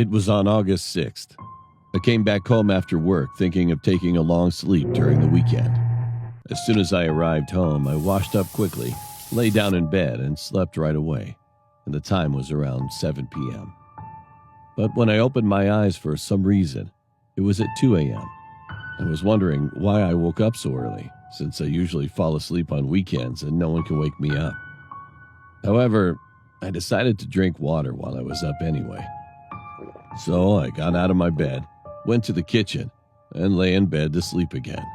It was on August 6th. I came back home after work thinking of taking a long sleep during the weekend. As soon as I arrived home, I washed up quickly, lay down in bed, and slept right away. And the time was around 7 p.m. But when I opened my eyes for some reason, it was at 2 a.m. I was wondering why I woke up so early, since I usually fall asleep on weekends and no one can wake me up. However, I decided to drink water while I was up anyway. So I got out of my bed, went to the kitchen, and lay in bed to sleep again.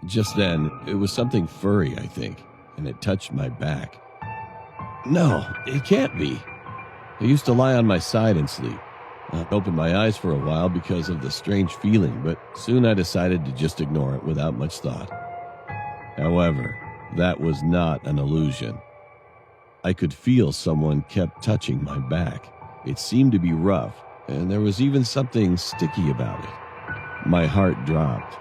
Just then, it was something furry, I think, and it touched my back. No, it can't be. I used to lie on my side and sleep. I opened my eyes for a while because of the strange feeling, but soon I decided to just ignore it without much thought. However, that was not an illusion. I could feel someone kept touching my back. It seemed to be rough, and there was even something sticky about it. My heart dropped,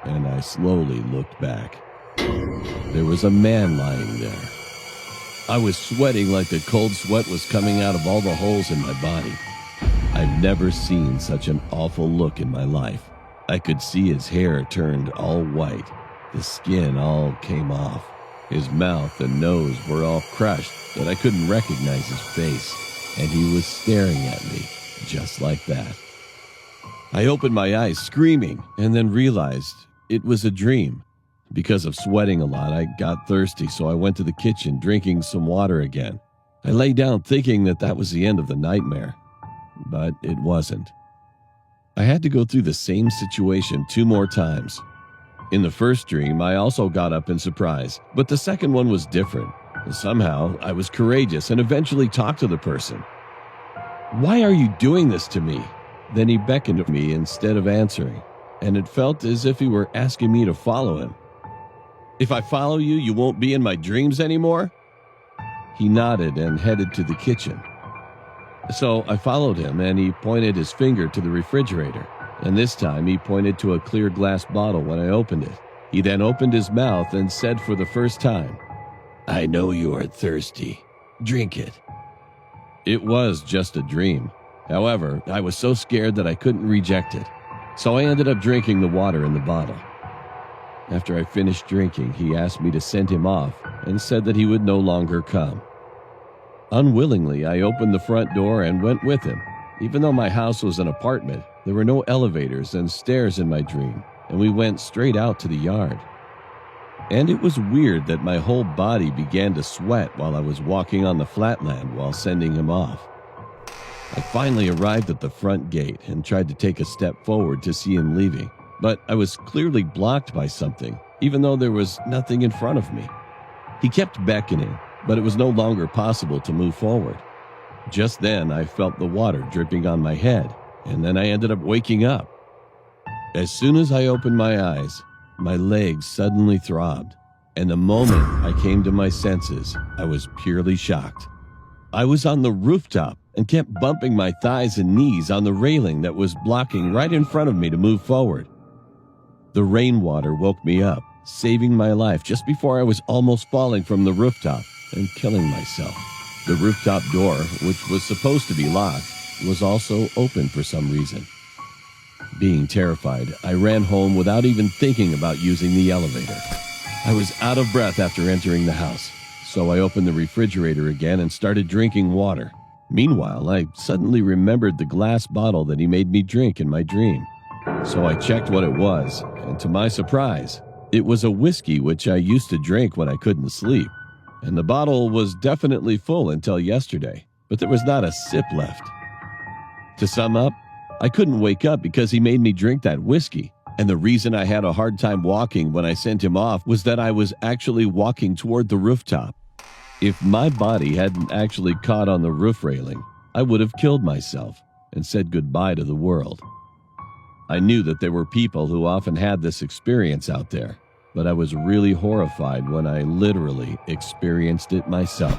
and I slowly looked back. There was a man lying there. I was sweating like the cold sweat was coming out of all the holes in my body. I've never seen such an awful look in my life. I could see his hair turned all white. The skin all came off. His mouth and nose were all crushed that I couldn't recognize his face, and he was staring at me just like that. I opened my eyes screaming and then realized it was a dream. Because of sweating a lot, I got thirsty, so I went to the kitchen drinking some water again. I lay down thinking that was the end of the nightmare, but it wasn't. I had to go through the same situation 2 more times. In the first dream, I also got up in surprise, but the second one was different. Somehow, I was courageous and eventually talked to the person. "Why are you doing this to me?" Then he beckoned to me instead of answering, and it felt as if he were asking me to follow him. "If I follow you, you won't be in my dreams anymore?" He nodded and headed to the kitchen. So I followed him, and he pointed his finger to the refrigerator, and this time he pointed to a clear glass bottle when I opened it. He then opened his mouth and said for the first time, "I know you are thirsty. Drink it." It was just a dream. However, I was so scared that I couldn't reject it, so I ended up drinking the water in the bottle. After I finished drinking, he asked me to send him off and said that he would no longer come. Unwillingly, I opened the front door and went with him. Even though my house was an apartment, there were no elevators and stairs in my dream, and we went straight out to the yard. And it was weird that my whole body began to sweat while I was walking on the flatland while sending him off. I finally arrived at the front gate and tried to take a step forward to see him leaving, but I was clearly blocked by something, even though there was nothing in front of me. He kept beckoning, but it was no longer possible to move forward. Just then, I felt the water dripping on my head, and then I ended up waking up. As soon as I opened my eyes, my legs suddenly throbbed, and the moment I came to my senses, I was purely shocked. I was on the rooftop and kept bumping my thighs and knees on the railing that was blocking right in front of me to move forward. The rainwater woke me up, saving my life just before I was almost falling from the rooftop and killing myself. The rooftop door, which was supposed to be locked, was also open for some reason. Being terrified, I ran home without even thinking about using the elevator. I was out of breath after entering the house, so I opened the refrigerator again and started drinking water. Meanwhile, I suddenly remembered the glass bottle that he made me drink in my dream. So I checked what it was, and to my surprise, it was a whiskey which I used to drink when I couldn't sleep. And the bottle was definitely full until yesterday, but there was not a sip left. To sum up, I couldn't wake up because he made me drink that whiskey, and the reason I had a hard time walking when I sent him off was that I was actually walking toward the rooftop. If my body hadn't actually caught on the roof railing, I would have killed myself and said goodbye to the world. I knew that there were people who often had this experience out there, but I was really horrified when I literally experienced it myself.